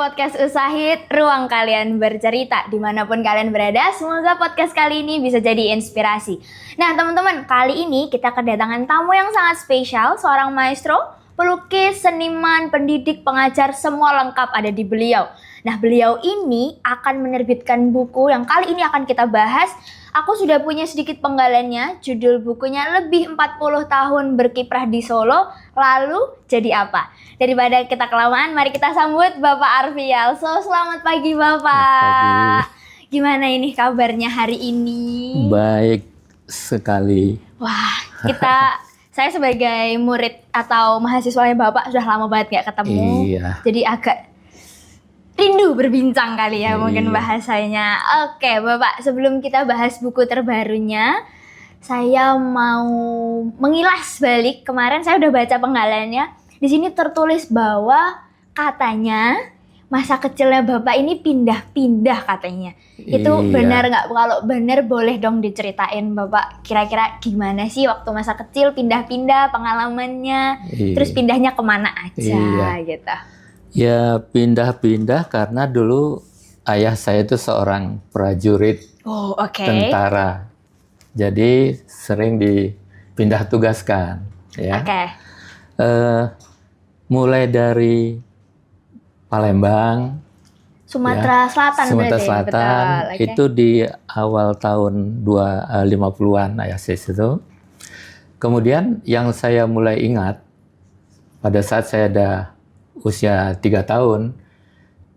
podcast Usahid, ruang kalian bercerita. Dimanapun kalian berada, semoga podcast kali ini bisa jadi inspirasi. Nah teman-teman, kali ini kita kedatangan tamu yang sangat spesial, seorang maestro, pelukis, seniman, pendidik, pengajar, semua lengkap ada di beliau. Nah beliau ini akan menerbitkan buku yang kali ini akan kita bahas. Aku sudah punya sedikit penggalannya, judul bukunya Lebih 40 Tahun Berkiprah di Solo, Lalu Jadi Apa? Daripada kita kelamaan, mari kita sambut Bapak Arfial. Selamat pagi Bapak. Pagi. Gimana ini kabarnya hari ini? Baik sekali. Wah, saya sebagai murid atau mahasiswanya Bapak sudah lama banget gak ketemu. Iya. Jadi agak rindu berbincang kali ya mungkin bahasanya. Oke Bapak, sebelum kita bahas buku terbarunya, saya mau mengilas balik. Kemarin saya udah baca penggalannya. Di sini tertulis bahwa katanya masa kecilnya Bapak ini pindah-pindah katanya. Itu benar nggak? Kalau benar boleh dong diceritain Bapak. Kira-kira gimana sih waktu masa kecil pindah-pindah pengalamannya? Terus pindahnya kemana aja gitu? Ya pindah-pindah karena dulu ayah saya itu seorang prajurit tentara. Jadi sering dipindah tugaskan. Ya. Mulai dari Palembang, Sumatera Selatan. Sumatera Selatan itu di awal tahun 50-an ayah saya itu. Kemudian yang saya mulai ingat pada saat saya ada usia 3 tahun,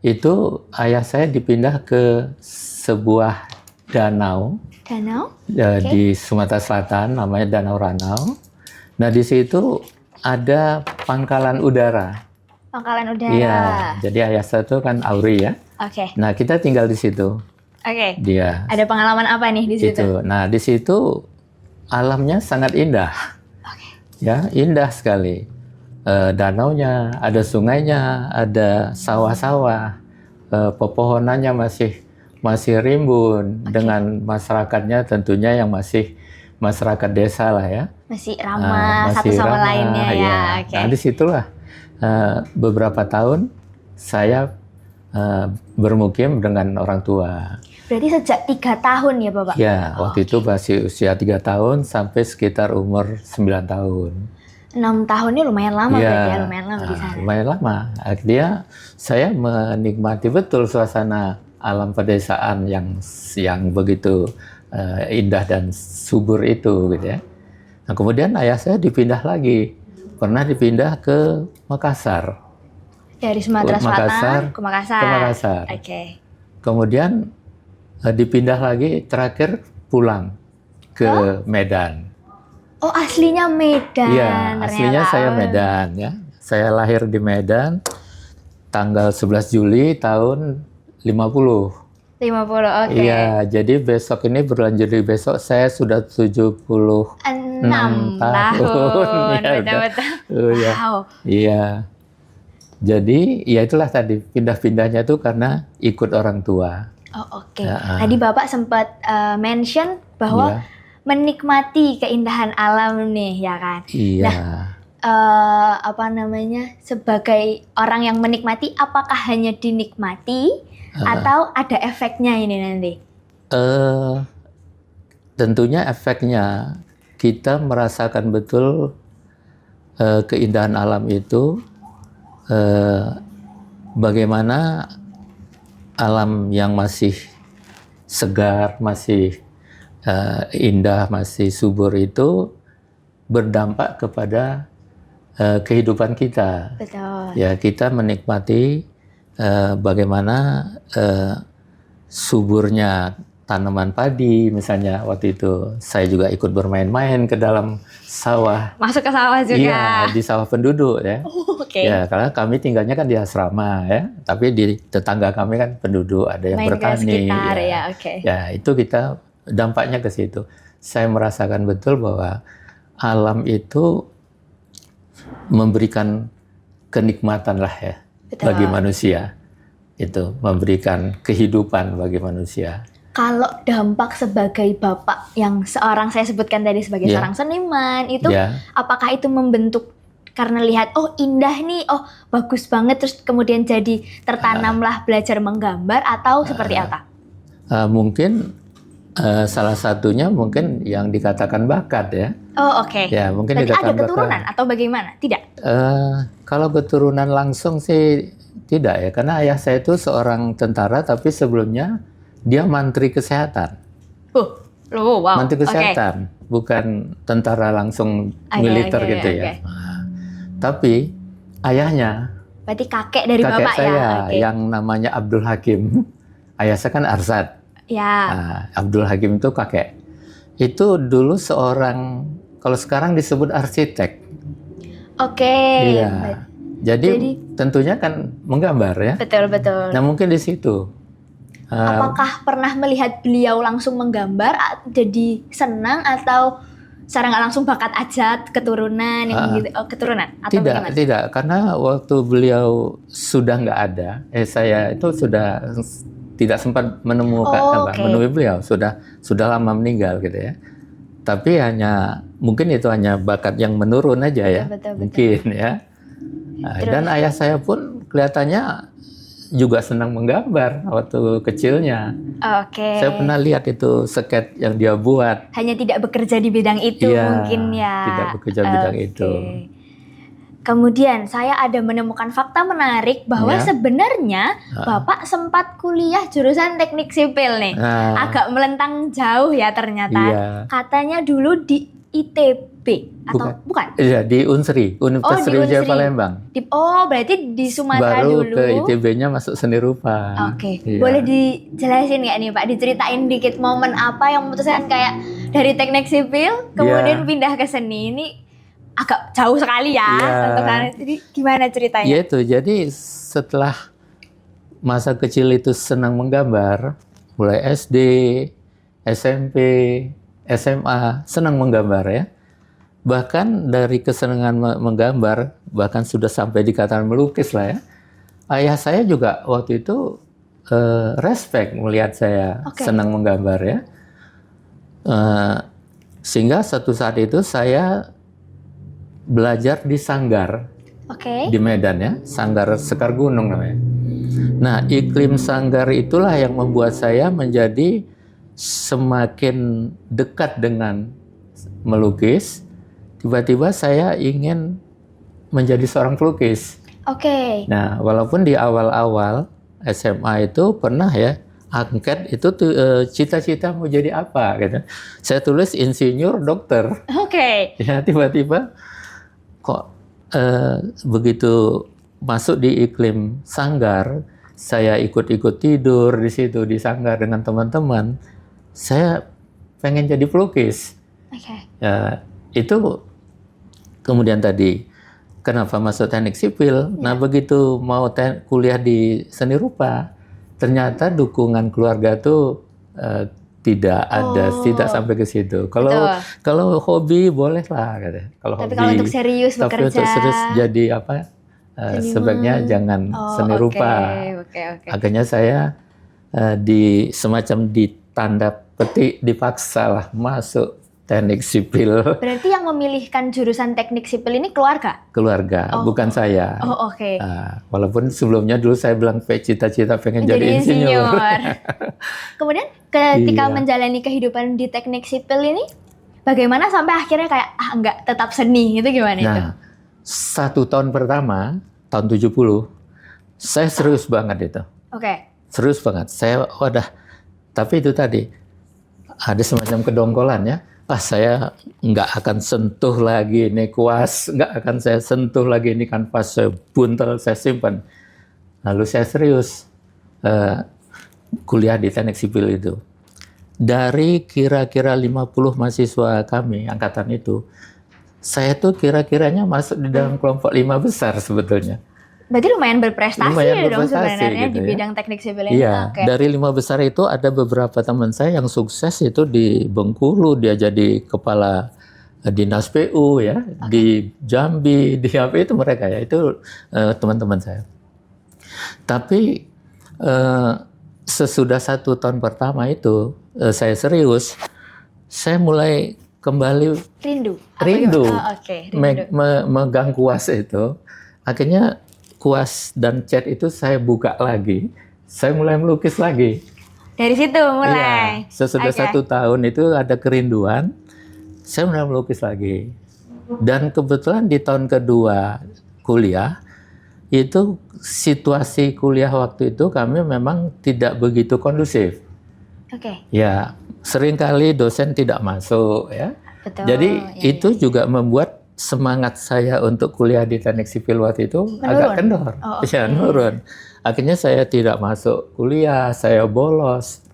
itu ayah saya dipindah ke sebuah danau. Di Sumatera Selatan, namanya Danau Ranau. Nah di situ ada pangkalan udara. Pangkalan udara. Iya, jadi ayah saya itu kan Auri ya. Nah kita tinggal di situ. Dia. Ada pengalaman apa nih di situ? Nah di situ alamnya sangat indah. Ya, indah sekali. Danaunya, ada sungainya, ada sawah-sawah, pepohonannya masih rimbun dengan masyarakatnya tentunya yang masih masyarakat desa lah ya. Masih ramah satu sama lainnya ya. Nah disitulah beberapa tahun saya bermukim dengan orang tua. Berarti sejak 3 tahun ya Bapak? Ya, waktu itu masih usia 3 tahun sampai sekitar umur 9 tahun. 6 tahunnya lumayan lama berarti ya, lumayan lama di sana. Lumayan lama. Akhirnya saya menikmati betul suasana alam pedesaan yang begitu indah dan subur itu gitu ya. Nah kemudian ayah saya dipindah lagi. Pernah dipindah ke Makassar. Dari Sumatera Selatan ke Makassar. Kemudian dipindah lagi terakhir pulang ke Medan. Oh aslinya Medan. Iya, aslinya saya Medan ya. Saya lahir di Medan tanggal 11 Juli tahun 50. Iya, jadi besok ini berlanjut di besok saya sudah 76 tahun. Betul. Wow. Iya. Jadi ya itulah tadi pindah-pindahnya tuh karena ikut orang tua. Tadi Bapak sempat mention bahwa menikmati keindahan alam nih, ya kan? Iya. Nah, sebagai orang yang menikmati, apakah hanya dinikmati atau ada efeknya ini nanti? Tentunya efeknya kita merasakan betul keindahan alam itu, bagaimana alam yang masih segar, masih indah, masih subur itu berdampak kepada kehidupan kita. Betul. Ya, kita menikmati bagaimana suburnya tanaman padi, misalnya waktu itu saya juga ikut bermain-main ke dalam sawah. Masuk ke sawah juga? Iya, di sawah penduduk ya. Ya, karena kami tinggalnya kan di asrama ya, tapi di tetangga kami kan penduduk, ada yang bertani. Ya, itu kita dampaknya ke situ. Saya merasakan betul bahwa alam itu memberikan kenikmatan lah ya. Betul. Bagi manusia. Itu memberikan kehidupan bagi manusia. Kalau dampak sebagai Bapak yang seorang saya sebutkan tadi sebagai seorang seniman itu, apakah itu membentuk karena lihat oh indah nih, oh bagus banget, terus kemudian jadi tertanamlah belajar menggambar atau seperti apa? Mungkin salah satunya mungkin yang dikatakan bakat ya. Oh oke. Ya mungkin Berarti dikatakan ada keturunan bakat. atau bagaimana? Tidak? Kalau keturunan langsung sih tidak ya, karena ayah saya itu seorang tentara tapi sebelumnya dia mantri kesehatan. Wow. Mantri kesehatan, bukan tentara langsung militer gitu ya. Nah, tapi ayahnya, Berarti kakek dari kakek bapak saya ya? yang namanya Abdul Hakim, ayah saya kan Arsad. Ya. Nah, Abdul Hakim itu kakek. Itu dulu seorang, kalau sekarang disebut arsitek. Oke. Iya. Jadi tentunya kan menggambar ya. Betul. Nah mungkin di situ. Apakah pernah melihat beliau langsung menggambar, jadi senang atau secara nggak langsung bakat aja keturunan yang gitu, keturunan atau bagaimana? Tidak, karena waktu beliau sudah nggak ada, saya itu sudah tidak sempat menemui beliau, sudah lama meninggal gitu ya. Tapi mungkin itu hanya bakat yang menurun aja ya, mungkin ya. Dan ayah saya pun kelihatannya juga senang menggambar waktu kecilnya. Oke. Saya pernah lihat itu sket yang dia buat. Hanya tidak bekerja di bidang itu mungkin ya. Tidak bekerja di bidang itu. Kemudian saya ada menemukan fakta menarik bahwa sebenarnya Bapak sempat kuliah jurusan teknik sipil nih. Agak melentang jauh ya ternyata. Katanya dulu di ITB atau bukan? Iya, di Unsri, Universitas Sriwijaya Palembang. Berarti di Sumatera dulu. Baru ke ITB-nya masuk seni rupa. Oke. Boleh dijelasin nggak nih Pak, diceritain dikit momen apa yang memutuskan kayak dari teknik sipil kemudian pindah ke seni ini? Agak jauh sekali ya. Jadi gimana ceritanya? Ya itu, jadi setelah masa kecil itu senang menggambar, mulai SD, SMP, SMA, senang menggambar ya. Bahkan dari kesenangan menggambar, bahkan sudah sampai dikatakan melukis lah ya. Ayah saya juga waktu itu respect melihat saya senang menggambar ya. Sehingga satu saat itu saya belajar di Sanggar, di Medan ya, Sanggar Sekar Gunung namanya. Nah, iklim Sanggar itulah yang membuat saya menjadi semakin dekat dengan melukis. Tiba-tiba saya ingin menjadi seorang pelukis. Nah, walaupun di awal-awal SMA itu pernah ya, angket itu cita-cita mau jadi apa gitu. Saya tulis insinyur dokter. Ya, tiba-tiba kok begitu masuk di iklim Sanggar, saya ikut-ikut tidur di situ di Sanggar dengan teman-teman. Saya pengen jadi pelukis. Ya, itu kemudian tadi kenapa masuk teknik sipil? Nah, begitu mau kuliah di seni rupa, ternyata dukungan keluarga tuh tidak ada, tidak sampai ke situ. Kalau hobi boleh lah, kalau hobi. Kalau untuk serius bekerja, untuk serius jadi apa? Sebaiknya jangan seni rupa. Akhirnya saya semacam ditanda petik dipaksa lah masuk teknik sipil. Berarti yang memilihkan jurusan teknik sipil ini keluarga? Keluarga, bukan saya. Walaupun sebelumnya dulu saya bilang cita-cita pengen jadi insinyur. Kemudian ketika menjalani kehidupan di teknik sipil ini, bagaimana sampai akhirnya kayak enggak tetap seni itu gimana itu? 1 tahun pertama, tahun 70, saya serius banget itu. Serius banget. Saya tapi itu tadi ada semacam kedongkolan ya. Saya nggak akan sentuh lagi ini kuas, nggak akan saya sentuh lagi ini kanvas, saya buntel, saya simpan. Lalu saya serius kuliah di teknik sipil itu. Dari kira-kira 50 mahasiswa kami, angkatan itu, saya tuh kira-kiranya masuk di dalam kelompok 5 besar sebetulnya. Berarti lumayan berprestasi dong sebenarnya gitu di bidang teknik sipil ini. Iya, dari 5 besar itu ada beberapa teman saya yang sukses itu di Bengkulu, dia jadi kepala dinas PU ya, di Jambi, di apa itu mereka ya, itu teman-teman saya. Tapi sesudah 1 tahun pertama itu saya serius, saya mulai kembali Rindu. rindu. Oke, rindu. Megang kuas itu. Akhirnya kuas dan cat itu saya buka lagi. Saya mulai melukis lagi. Dari situ mulai. Iya, sesudah Oke. 1 tahun itu ada kerinduan. Saya mulai melukis lagi. Dan kebetulan di tahun kedua kuliah, itu situasi kuliah waktu itu kami memang tidak begitu kondusif. Oke. Ya, seringkali dosen tidak masuk ya. Betul. Jadi Ya, itu juga membuat semangat saya untuk kuliah di teknik sipil waktu itu Menurun? agak kendor. Oh, Ya, oke. menurun. Akhirnya saya tidak masuk kuliah, saya bolos.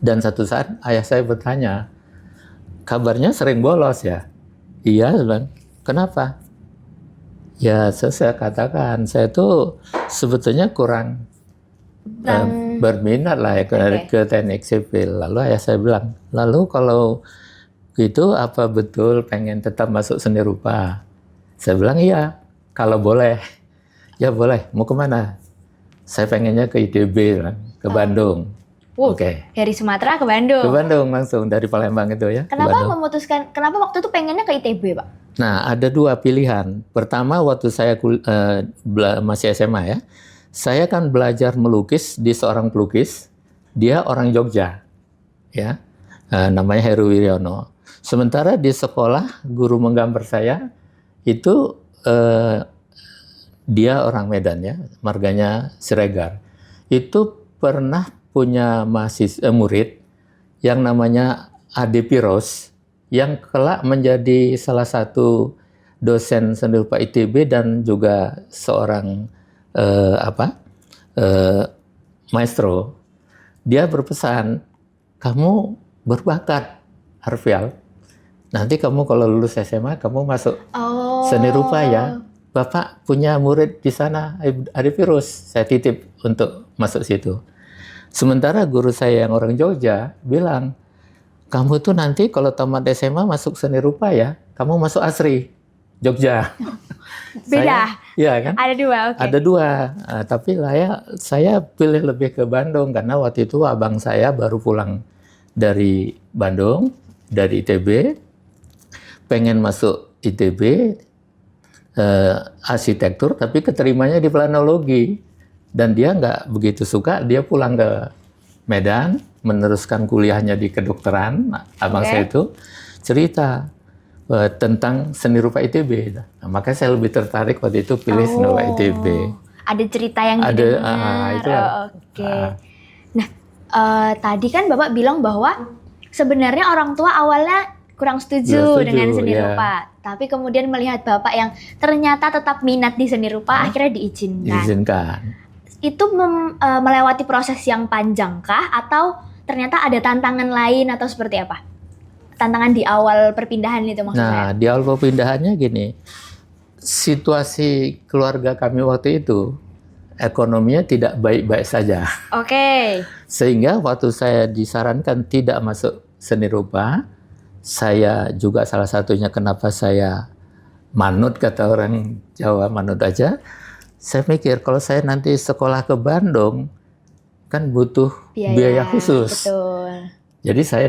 Dan satu saat ayah saya bertanya, kabarnya sering bolos ya? Iya, saya bilang, kenapa? Ya, saya katakan, saya tuh sebetulnya kurang berminat lah ya ke teknik sipil. Lalu ayah saya bilang, lalu kalau gitu apa betul pengen tetap masuk seni rupa? Saya bilang iya, kalau boleh. Ya boleh, mau kemana? Saya pengennya ke ITB, ke Bandung. Oke. Dari Sumatera ke Bandung. Ke Bandung langsung, dari Palembang itu ya. Kenapa memutuskan, kenapa waktu itu pengennya ke ITB, Pak? Nah, ada 2 pilihan. Pertama, waktu saya masih SMA ya, saya kan belajar melukis di seorang pelukis, dia orang Jogja, ya, namanya Heru Wiryono. Sementara di sekolah, guru menggambar saya, itu dia orang Medan ya, marganya Siregar. Itu pernah punya murid yang namanya Ade Piros, yang kelak menjadi salah satu dosen seni rupa ITB dan juga seorang maestro. Dia berpesan, kamu berbakat, Arfial. Nanti kamu kalau lulus SMA, kamu masuk seni rupa ya. Bapak punya murid di sana, Ade Piros. Saya titip untuk masuk situ. Sementara guru saya yang orang Jogja bilang, kamu tuh nanti kalau tamat SMA masuk seni rupa ya, kamu masuk ASRI, Jogja. Beda? Iya kan? Ada 2, oke. Ada 2, tapi saya pilih lebih ke Bandung karena waktu itu abang saya baru pulang dari Bandung, dari ITB, pengen masuk ITB, arsitektur, tapi keterimanya di planologi. Dan dia nggak begitu suka, dia pulang ke Medan, meneruskan kuliahnya di kedokteran. Abang saya itu cerita tentang seni rupa ITB. Nah, makanya saya lebih tertarik waktu itu pilih seni rupa ITB. Ada cerita yang Ada, didengar. itu. Oke. Nah, tadi kan Bapak bilang bahwa sebenarnya orang tua awalnya kurang setuju dengan seni rupa. Tapi kemudian melihat Bapak yang ternyata tetap minat di seni rupa, akhirnya diizinkan. Diizinkan. Itu melewati proses yang panjang kah? Atau ternyata ada tantangan lain atau seperti apa? Tantangan di awal perpindahan itu maksud saya. Nah, di awal perpindahannya gini, situasi keluarga kami waktu itu, ekonominya tidak baik-baik saja. Oke. Sehingga waktu saya disarankan tidak masuk seni rupa, saya juga salah satunya kenapa saya manut, kata orang Jawa, manut aja. Saya mikir kalau saya nanti sekolah ke Bandung, kan butuh biaya khusus. Betul. Jadi saya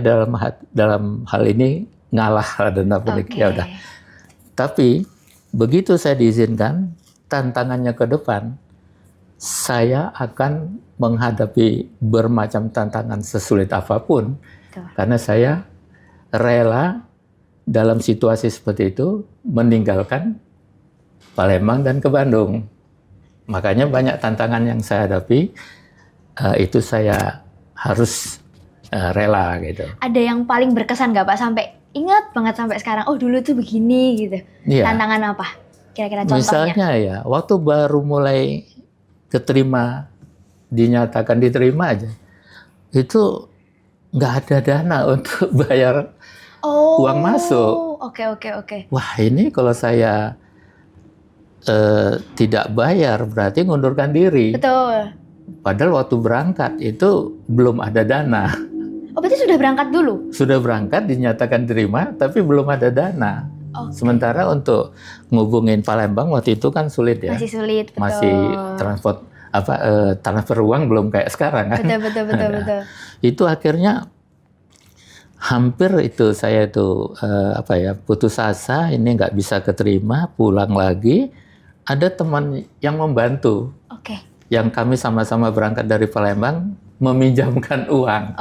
dalam hal ini ngalah dan ya udah. Tapi begitu saya diizinkan, tantangannya ke depan, saya akan menghadapi bermacam tantangan sesulit apapun. Betul. Karena saya rela dalam situasi seperti itu meninggalkan Palembang dan ke Bandung. Makanya banyak tantangan yang saya hadapi, itu saya harus rela gitu. Ada yang paling berkesan nggak Pak, sampai ingat banget sampai sekarang, oh dulu tuh begini gitu. Iya. Tantangan apa? Kira-kira contohnya. Misalnya ya, waktu baru mulai dinyatakan diterima aja, itu nggak ada dana untuk bayar uang masuk. Oke. Wah, ini kalau saya tidak bayar berarti ngundurkan diri. Betul. Padahal waktu berangkat itu belum ada dana. Oh, berarti sudah berangkat dulu? Sudah berangkat, dinyatakan terima, tapi belum ada dana. Sementara untuk ngubungin Palembang waktu itu kan sulit ya. Masih sulit, betul. Masih transfer uang belum kayak sekarang kan. Betul. Itu akhirnya hampir itu saya itu putus asa, ini nggak bisa keterima, pulang lagi. Ada teman yang membantu, yang kami sama-sama berangkat dari Palembang meminjamkan uang.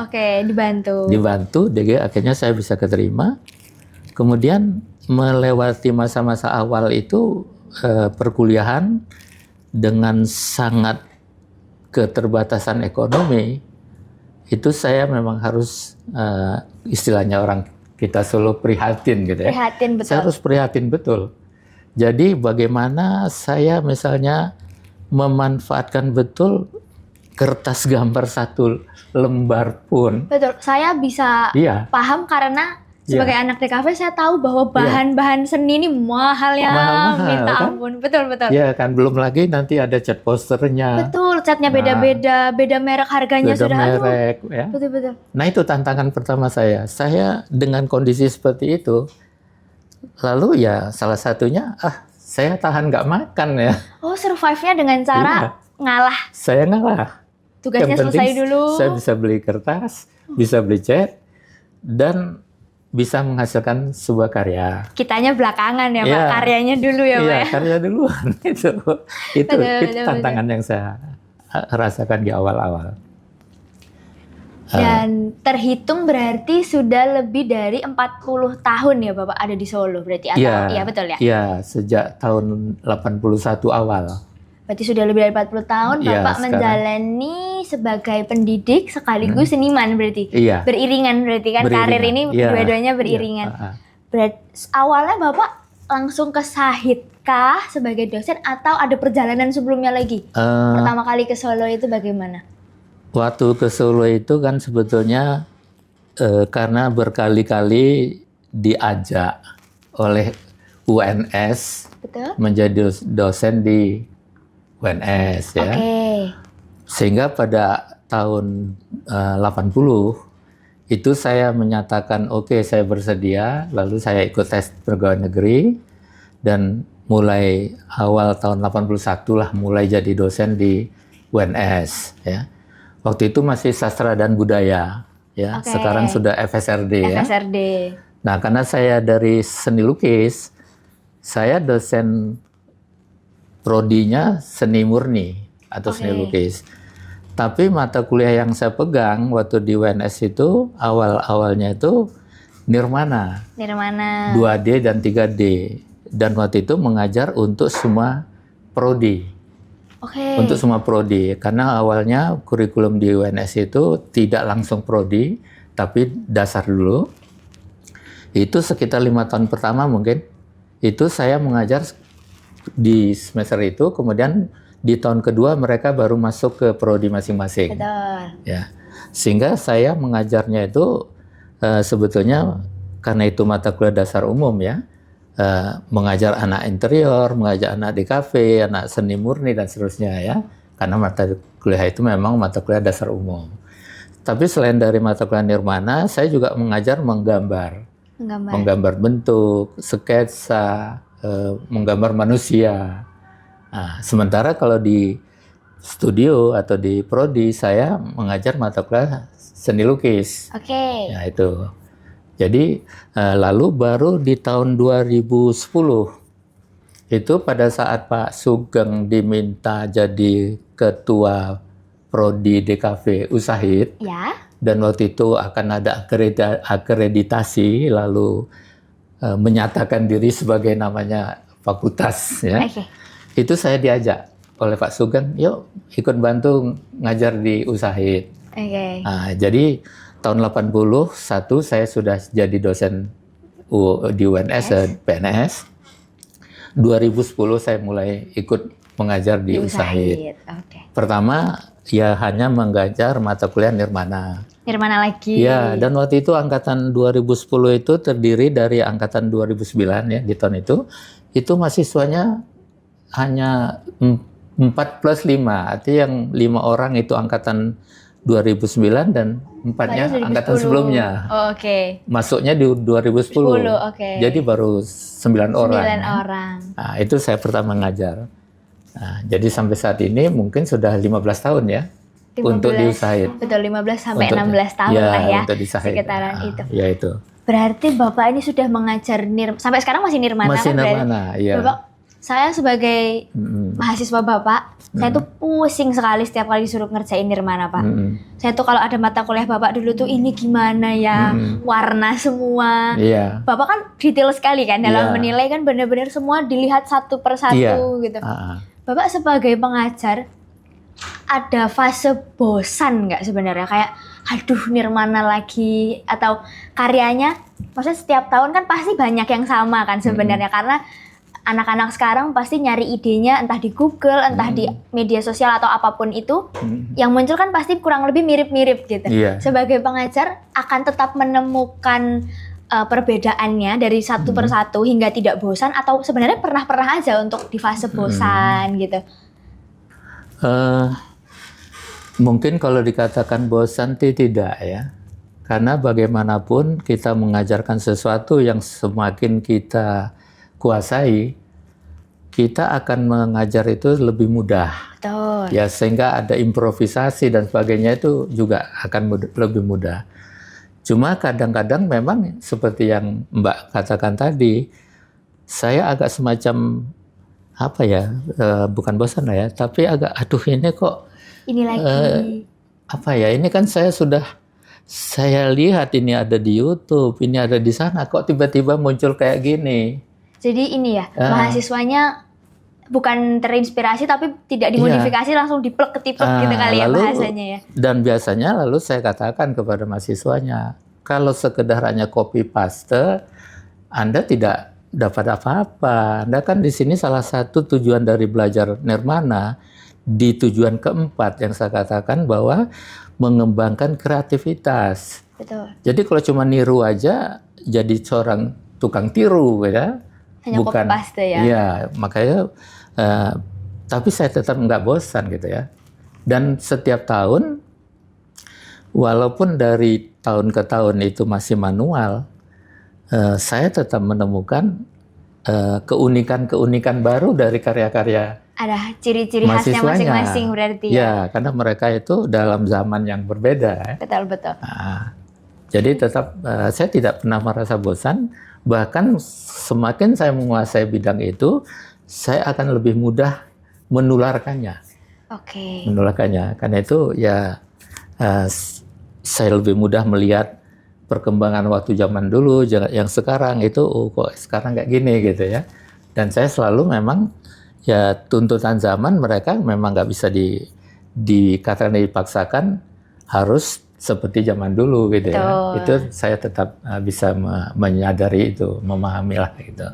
Dibantu, akhirnya saya bisa keterima. Kemudian melewati masa-masa awal itu perkuliahan dengan sangat keterbatasan ekonomi, itu saya memang harus istilahnya orang kita Solo prihatin gitu ya. Prihatin betul. Saya harus prihatin betul. Jadi bagaimana saya misalnya memanfaatkan betul kertas gambar satu lembar pun. Betul, saya bisa paham karena sebagai anak DKV saya tahu bahwa bahan-bahan seni ini mahalnya, minta ampun. Betul. Iya kan, belum lagi nanti ada cat posternya. Betul, catnya beda-beda, beda merek harganya beda sudah. Merek, ya. Betul. Nah itu tantangan pertama saya. Saya dengan kondisi seperti itu, lalu ya salah satunya, saya tahan nggak makan ya. Oh, survive-nya dengan cara ngalah. Saya ngalah. Tugasnya selesai dulu. Saya bisa beli kertas, bisa beli cat, dan bisa menghasilkan sebuah karya. Kitanya belakangan ya Pak, karyanya dulu ya Pak. Iya, karya duluan. itu tantangan yang saya rasakan di awal-awal. Dan terhitung berarti sudah lebih dari 40 tahun ya Bapak ada di Solo berarti? Iya betul ya? Iya, sejak tahun 81 awal. Berarti sudah lebih dari 40 tahun Bapak menjalani sebagai pendidik sekaligus seniman berarti? Iya. Beriringan berarti kan, karir ini dua-duanya beriringan. Berarti awalnya Bapak langsung ke Shahid kah sebagai dosen atau ada perjalanan sebelumnya lagi? Pertama kali ke Solo itu bagaimana? Waktu ke Solo itu kan sebetulnya karena berkali-kali diajak oleh UNS menjadi dosen di UNS ya. Sehingga pada tahun 80 itu saya menyatakan oke, saya bersedia, lalu saya ikut tes pegawai negeri dan mulai awal tahun 81 lah mulai jadi dosen di UNS ya. Waktu itu masih sastra dan budaya ya. Sekarang sudah FSRD ya. Nah, karena saya dari seni lukis, saya dosen prodinya seni murni atau seni lukis. Tapi mata kuliah yang saya pegang waktu di UNS itu awal-awalnya itu Nirmana. 2D dan 3D. Dan waktu itu mengajar untuk semua prodi. Untuk semua prodi. Karena awalnya kurikulum di UNS itu tidak langsung prodi, tapi dasar dulu. Itu sekitar 5 tahun pertama mungkin. Itu saya mengajar di semester itu, kemudian di tahun kedua mereka baru masuk ke prodi masing-masing. Ya, sehingga saya mengajarnya itu sebetulnya karena itu mata kuliah dasar umum ya, mengajar anak interior, mengajar anak DKV, anak seni murni dan seterusnya ya, karena mata kuliah itu memang mata kuliah dasar umum. Tapi selain dari mata kuliah Nirmana, saya juga mengajar menggambar bentuk, sketsa, menggambar manusia. Nah, sementara kalau di studio atau di prodi saya mengajar mata kuliah seni lukis. Ya itu. Jadi lalu baru di tahun 2010 itu pada saat Pak Sugeng diminta jadi ketua prodi DKV Ushahid. Dan waktu itu akan ada akreditasi lalu menyatakan diri sebagai namanya fakultas ya. Itu saya diajak oleh Pak Sugeng, yuk ikut bantu ngajar di Ushahid. Nah, jadi tahun 81 saya sudah jadi dosen di UNS PNS. 2010 saya mulai ikut mengajar di Ushahid. Pertama ya hanya mengajar mata kuliah Nirmana lagi. Ya, dan waktu itu angkatan 2010 itu terdiri dari angkatan 2009 ya, di tahun itu mahasiswanya hanya 4+5, artinya yang 5 orang itu angkatan 2009 dan 4-nya angkatan sebelumnya. Masuknya di 2010. Jadi baru 9 orang. Nah, itu saya pertama ngajar. Nah, jadi sampai saat ini mungkin sudah 15 tahun ya. untuk diusahain. Betul, 15 sampai Untuk- 16 tahun lah ya. Untuk diusahain. Sekitaran itu. Ya itu. Berarti Bapak ini sudah mengajar sampai sekarang masih nirmana Masih kan? Berarti? nirmana, iya. Bapak, saya sebagai Mm-mm. mahasiswa Bapak, saya tuh pusing sekali setiap kali disuruh ngerjain nirmana, Pak. Mm-mm. Saya tuh kalau ada mata kuliah Bapak dulu tuh ini gimana ya, warna semua. Iya. Bapak kan detail sekali kan dalam Iya. menilai kan benar-benar semua dilihat satu persatu Iya. gitu. Ah, ah. Bapak sebagai pengajar ada fase bosan nggak sebenarnya kayak aduh nirmana lagi atau karyanya maksudnya setiap tahun kan pasti banyak yang sama kan sebenarnya karena anak-anak sekarang pasti nyari idenya entah di Google entah di media sosial atau apapun itu yang muncul kan pasti kurang lebih mirip-mirip gitu. Iya. Sebagai pengajar akan tetap menemukan perbedaannya dari satu persatu hingga tidak bosan atau sebenarnya pernah aja untuk di fase bosan gitu. Mungkin kalau dikatakan bosan tidak ya, karena bagaimanapun kita mengajarkan sesuatu yang semakin kita kuasai, kita akan mengajar itu lebih mudah. Betul. Ya, sehingga ada improvisasi dan sebagainya itu juga akan lebih mudah. Cuma kadang-kadang memang seperti yang Mbak katakan tadi, saya agak semacam apa ya, bukan bosan lah ya, tapi agak aduh ini kok Ini lagi. apa ya, ini kan saya lihat ini ada di YouTube, ini ada di sana, kok tiba-tiba muncul kayak gini. Jadi ini ya, mahasiswanya bukan terinspirasi tapi tidak dimodifikasi langsung diplek ketiplek gitu kali ya bahasanya ya. Dan biasanya lalu saya katakan kepada mahasiswanya, kalau sekedar hanya copy paste, Anda tidak dapat apa-apa. Anda kan di sini salah satu tujuan dari belajar nirmana, di tujuan keempat yang saya katakan bahwa mengembangkan kreativitas. Betul. Jadi kalau cuma niru aja jadi seorang tukang tiru ya. Hanya copy paste ya. Iya, makanya tapi saya tetap nggak bosan gitu ya. Dan setiap tahun walaupun dari tahun ke tahun itu masih manual, saya tetap menemukan keunikan-keunikan baru dari karya-karya Ada ciri-ciri khasnya masing-masing berarti ya. Ya, karena mereka itu dalam zaman yang berbeda. Betul, betul. Nah, jadi tetap saya tidak pernah merasa bosan. Bahkan semakin saya menguasai bidang itu, saya akan lebih mudah menularkannya. Oke. Menularkannya. Karena itu ya saya lebih mudah melihat perkembangan waktu zaman dulu, yang sekarang itu kok sekarang kayak gini gitu ya. Dan saya selalu memang ya tuntutan zaman mereka memang nggak bisa dikatakan dipaksakan harus seperti zaman dulu gitu. Betul. Ya. Itu saya tetap bisa menyadari itu, memahami lah gitu.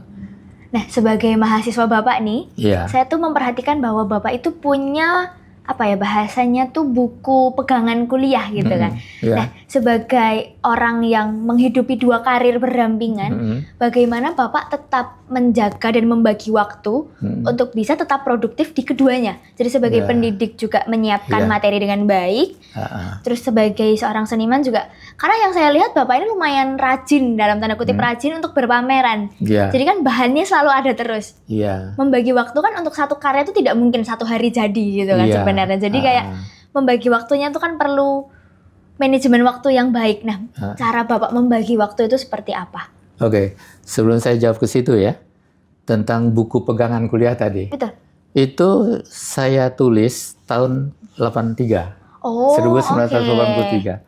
Nah, sebagai mahasiswa Bapak nih, Iya. saya tuh memperhatikan bahwa Bapak itu punya apa ya bahasanya tuh buku pegangan kuliah gitu kan. Iya. Nah, sebagai orang yang menghidupi dua karir berdampingan, bagaimana Bapak tetap menjaga dan membagi waktu untuk bisa tetap produktif di keduanya. Jadi sebagai pendidik juga menyiapkan materi dengan baik. Terus sebagai seorang seniman juga, karena yang saya lihat Bapak ini lumayan rajin dalam tanda kutip rajin untuk berpameran. Iya. Jadi kan bahannya selalu ada terus. Iya. Membagi waktu kan untuk satu karya itu tidak mungkin satu hari jadi gitu kan Iya. sebenarnya. Jadi kayak membagi waktunya itu kan perlu manajemen waktu yang baik. Nah, cara Bapak membagi waktu itu seperti apa? Oke, sebelum saya jawab ke situ ya, tentang buku pegangan kuliah tadi. Betul. Itu saya tulis tahun 83. Oh, 1983.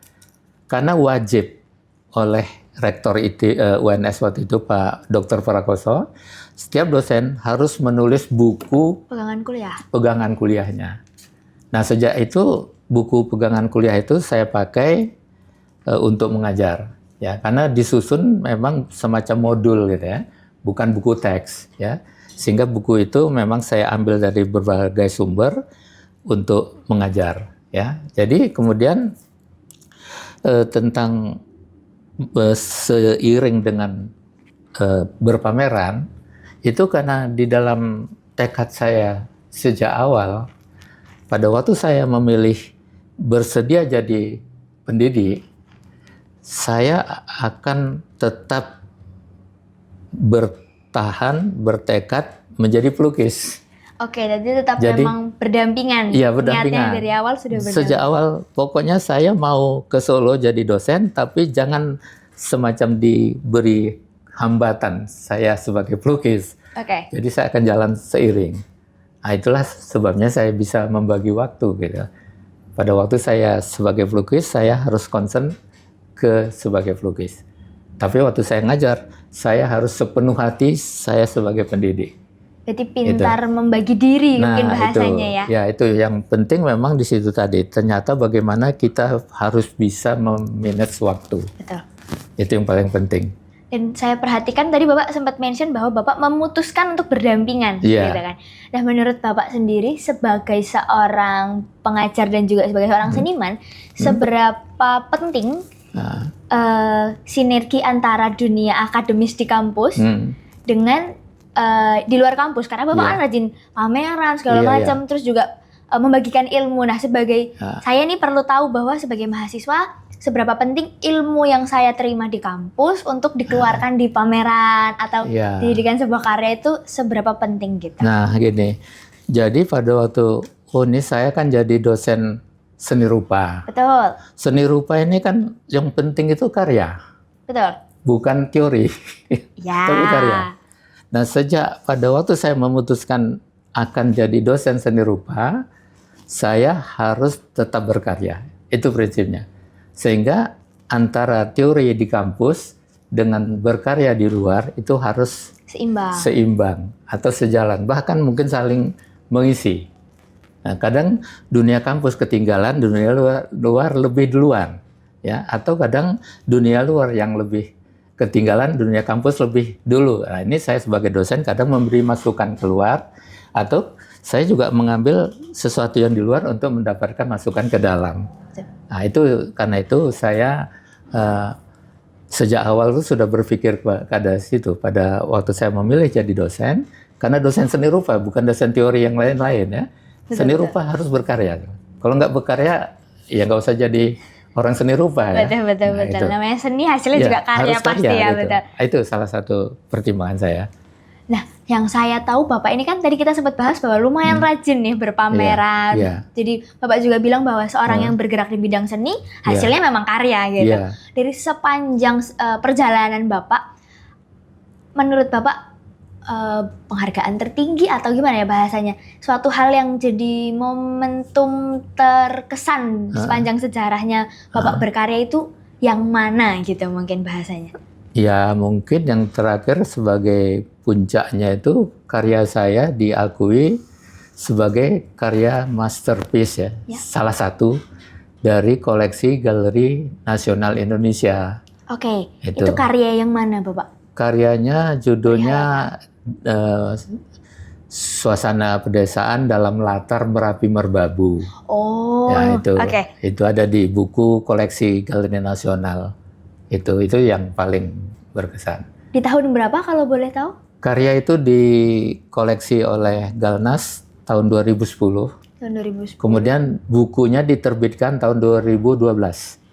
Karena wajib oleh rektor UNS waktu itu Pak Dr. Prakoso, setiap dosen harus menulis buku pegangan kuliahnya. Nah, sejak itu buku pegangan kuliah itu saya pakai untuk mengajar, ya, karena disusun memang semacam modul gitu ya, bukan buku teks, ya, sehingga buku itu memang saya ambil dari berbagai sumber untuk mengajar, ya. Jadi kemudian tentang seiring dengan berpameran itu karena di dalam tekad saya sejak awal, pada waktu saya memilih bersedia jadi pendidik, saya akan tetap bertahan, bertekad menjadi pelukis. Oke, jadi tetap Jadi, memang berdampingan. Iya, Niatnya berdampingan. dari awal sudah berdampingan. Sejak awal pokoknya saya mau ke Solo jadi dosen, tapi jangan semacam diberi hambatan saya sebagai pelukis. Oke. Jadi saya akan jalan seiring. Nah, itulah sebabnya saya bisa membagi waktu gitu. Pada waktu saya sebagai pelukis, saya harus concern ke sebagai pelukis. Tapi waktu saya ngajar, saya harus sepenuh hati saya sebagai pendidik. Berarti pintar membagi diri mungkin bahasanya ya. Ya, itu yang penting memang di situ tadi. Ternyata bagaimana kita harus bisa memanage waktu. Betul. Itu yang paling penting. Dan saya perhatikan tadi Bapak sempat mention bahwa Bapak memutuskan untuk berdampingan, Iya. gitu kan. Nah, menurut Bapak sendiri sebagai seorang pengajar dan juga sebagai seorang seniman, seberapa penting Nah, sinergi antara dunia akademis di kampus dengan di luar kampus? Karena Bapak Iya. kan rajin pameran segala Iya, macam, terus juga membagikan ilmu. Nah, sebagai Ah. saya nih perlu tahu bahwa sebagai mahasiswa seberapa penting ilmu yang saya terima di kampus untuk dikeluarkan di pameran atau Iya. dijadikan sebuah karya itu seberapa penting gitu. Nah, gini. Jadi pada waktu UNI saya kan jadi dosen seni rupa. Betul, Seni rupa ini kan yang penting itu karya, betul. bukan teori. Ya. Tapi karya. Nah, sejak pada waktu saya memutuskan akan jadi dosen seni rupa, saya harus tetap berkarya. Itu prinsipnya. Sehingga antara teori di kampus dengan berkarya di luar itu harus Seimbang. seimbang atau sejalan, bahkan mungkin saling mengisi. Nah, kadang dunia kampus ketinggalan, dunia luar lebih duluan, ya, atau kadang dunia luar yang lebih ketinggalan, dunia kampus lebih dulu. Nah, ini saya sebagai dosen kadang memberi masukan keluar, atau saya juga mengambil sesuatu yang di luar untuk mendapatkan masukan ke dalam. Nah, itu karena itu saya sejak awal itu sudah berpikir pada situ, pada waktu saya memilih jadi dosen, karena dosen seni rupa bukan dosen teori yang lain-lain ya. Seni rupa harus berkarya. Kalau nggak berkarya, ya nggak usah jadi orang seni rupa ya. Betul. Itu. Namanya seni hasilnya Ya, juga karya harus pasti ya, gitu. betul. Itu salah satu pertimbangan saya. Nah, yang saya tahu Bapak ini kan tadi kita sempat bahas bahwa lumayan rajin nih berpameran. Iya. Jadi Bapak juga bilang bahwa seorang yang bergerak di bidang seni hasilnya memang karya gitu. Iya. Dari sepanjang perjalanan Bapak, menurut Bapak penghargaan tertinggi atau gimana ya bahasanya? Suatu hal yang jadi momentum terkesan sepanjang sejarahnya Bapak berkarya itu yang mana gitu mungkin bahasanya? Ya, mungkin yang terakhir sebagai puncaknya itu karya saya diakui sebagai karya masterpiece ya. Salah satu dari koleksi Galeri Nasional Indonesia. Oke, itu karya yang mana Bapak? Karyanya judulnya Suasana Pedesaan dalam Latar Merapi Merbabu. Oh, ya, oke. Itu ada di buku koleksi Galeri Nasional. Itu yang paling berkesan. Di tahun berapa kalau boleh tahu? Karya itu dikoleksi oleh Galnas tahun 2010. Tahun 2010. Kemudian bukunya diterbitkan tahun 2012.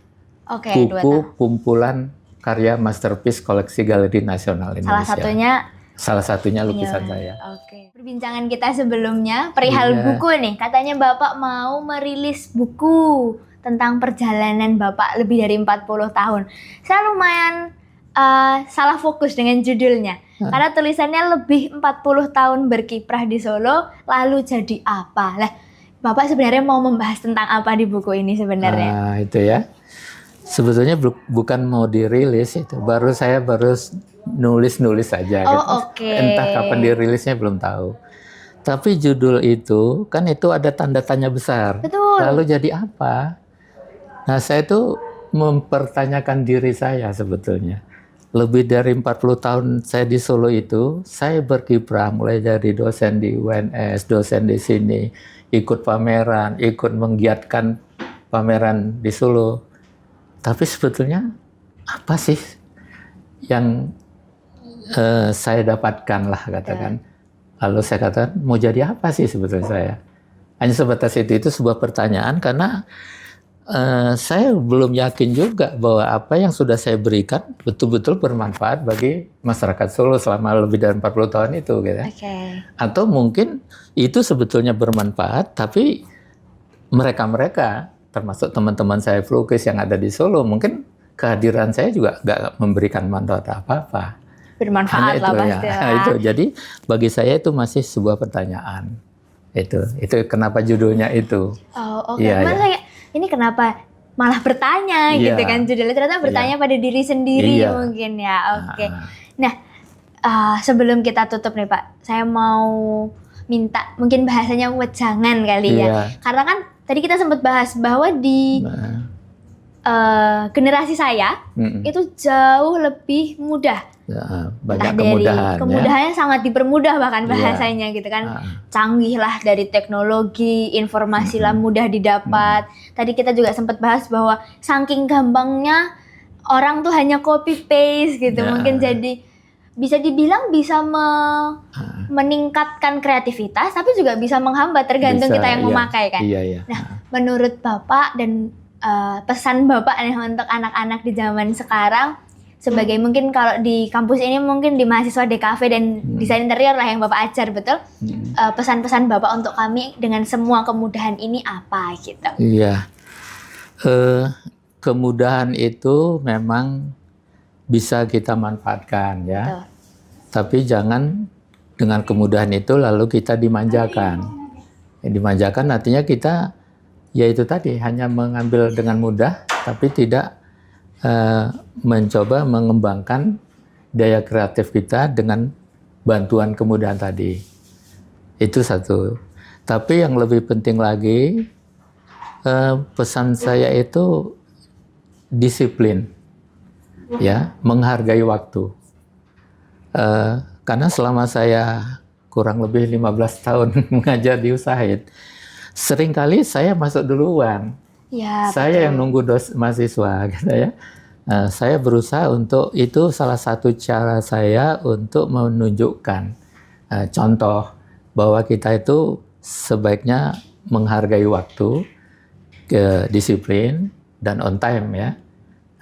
Oke, Buku kumpulan karya masterpiece koleksi Galeri Nasional Indonesia. Salah satunya lukisan saya. Oke. Perbincangan kita sebelumnya perihal buku nih. Katanya Bapak mau merilis buku tentang perjalanan Bapak lebih dari 40 tahun. Saya lumayan salah fokus dengan judulnya. Karena tulisannya lebih 40 tahun berkiprah di Solo, lalu jadi apa? Lah, Bapak sebenarnya mau membahas tentang apa di buku ini sebenarnya? Nah, itu ya. Sebetulnya bukan mau dirilis itu. Saya baru nulis saja. Oke. Entah kapan dirilisnya belum tahu. Tapi judul itu, kan itu ada tanda tanya besar. Betul. Lalu jadi apa? Nah, saya tuh mempertanyakan diri saya sebetulnya. Lebih dari 40 tahun saya di Solo itu, saya berkiprah mulai dari dosen di UNS, dosen di sini, ikut pameran, ikut menggiatkan pameran di Solo. Tapi sebetulnya apa sih yang saya dapatkan lah katakan. Lalu saya katakan, mau jadi apa sih sebetulnya saya? Hanya sebatas itu sebuah pertanyaan karena Saya belum yakin juga bahwa apa yang sudah saya berikan betul-betul bermanfaat bagi masyarakat Solo selama lebih dari 40 tahun itu, gitu. Atau mungkin itu sebetulnya bermanfaat, tapi mereka-mereka, termasuk teman-teman saya pelukis yang ada di Solo, mungkin kehadiran saya juga nggak memberikan manfaat apa-apa. Bermanfaat lah pasti lah. Itu. Jadi bagi saya itu masih sebuah pertanyaan. Itu kenapa judulnya itu. Oh, oke. Ini kenapa malah bertanya gitu kan judulnya, ternyata bertanya pada diri sendiri mungkin ya. Oke. Nah, sebelum kita tutup nih Pak, saya mau minta mungkin bahasanya wejangan kali ya. Karena kan tadi kita sempat bahas bahwa di generasi saya itu jauh lebih mudah. Banyak kemudahan. Kemudahannya sangat dipermudah bahkan bahasanya gitu kan. Canggih lah dari teknologi, informasi lah mudah didapat. Tadi kita juga sempat bahas bahwa saking gampangnya orang tuh hanya copy paste gitu. Mungkin jadi bisa dibilang bisa meningkatkan kreativitas, tapi juga bisa menghambat tergantung kita yang memakai kan. Nah, menurut Bapak dan pesan Bapak nih untuk anak-anak di zaman sekarang, sebagai mungkin kalau di kampus ini mungkin di mahasiswa DKV dan desain interior lah yang Bapak ajar, betul? Pesan-pesan Bapak untuk kami dengan semua kemudahan ini apa gitu? Iya, kemudahan itu memang bisa kita manfaatkan ya. Betul. Tapi jangan dengan kemudahan itu lalu kita dimanjakan. Dimanjakan artinya kita yaitu tadi hanya mengambil dengan mudah tapi tidak mencoba mengembangkan daya kreatif kita dengan bantuan kemudahan tadi. Itu satu. Tapi yang lebih penting lagi, pesan saya itu disiplin, ya, menghargai waktu. Karena selama saya kurang lebih 15 tahun mengajar di USAID, seringkali saya masuk duluan. Ya, saya yang nunggu mahasiswa, gitu ya. Saya berusaha untuk itu salah satu cara saya untuk menunjukkan contoh bahwa kita itu sebaiknya menghargai waktu, disiplin dan on time ya.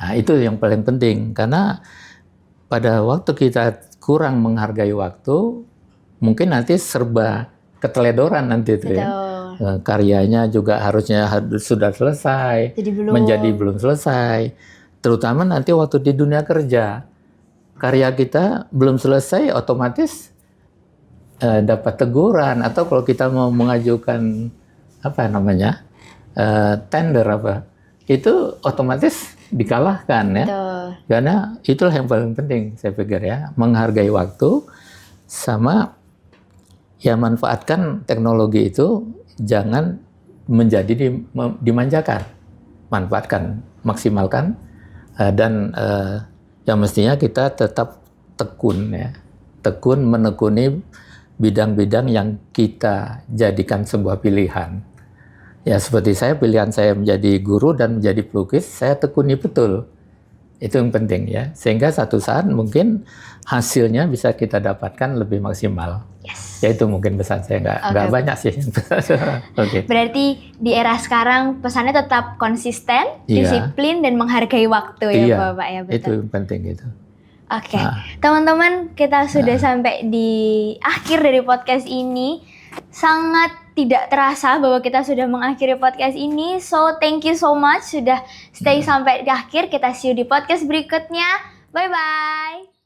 Nah, itu yang paling penting karena pada waktu kita kurang menghargai waktu, mungkin nanti serba keteledoran nanti itu ya. Karyanya juga harusnya sudah selesai, menjadi belum selesai. Terutama nanti waktu di dunia kerja, karya kita belum selesai, otomatis dapat teguran. Atau kalau kita mau mengajukan tender itu otomatis dikalahkan ya. Karena itulah yang paling penting saya pikir ya, menghargai waktu sama ya manfaatkan teknologi itu jangan menjadi dimanjakan, manfaatkan, maksimalkan. Dan yang mestinya kita tetap tekun menekuni bidang-bidang yang kita jadikan sebuah pilihan. Ya seperti pilihan saya menjadi guru dan menjadi pelukis, saya tekuni betul. Itu yang penting ya. Sehingga satu saat mungkin hasilnya bisa kita dapatkan lebih maksimal. Ya itu mungkin pesan saya, nggak banyak sih. Berarti di era sekarang pesannya tetap konsisten, disiplin dan menghargai waktu ya Bapak ya, betul. Itu yang penting itu. Oke. Teman-teman, kita sudah sampai di akhir dari podcast ini. Sangat tidak terasa bahwa kita sudah mengakhiri podcast ini. So thank you so much sudah stay sampai di akhir. Kita see you di podcast berikutnya. Bye bye.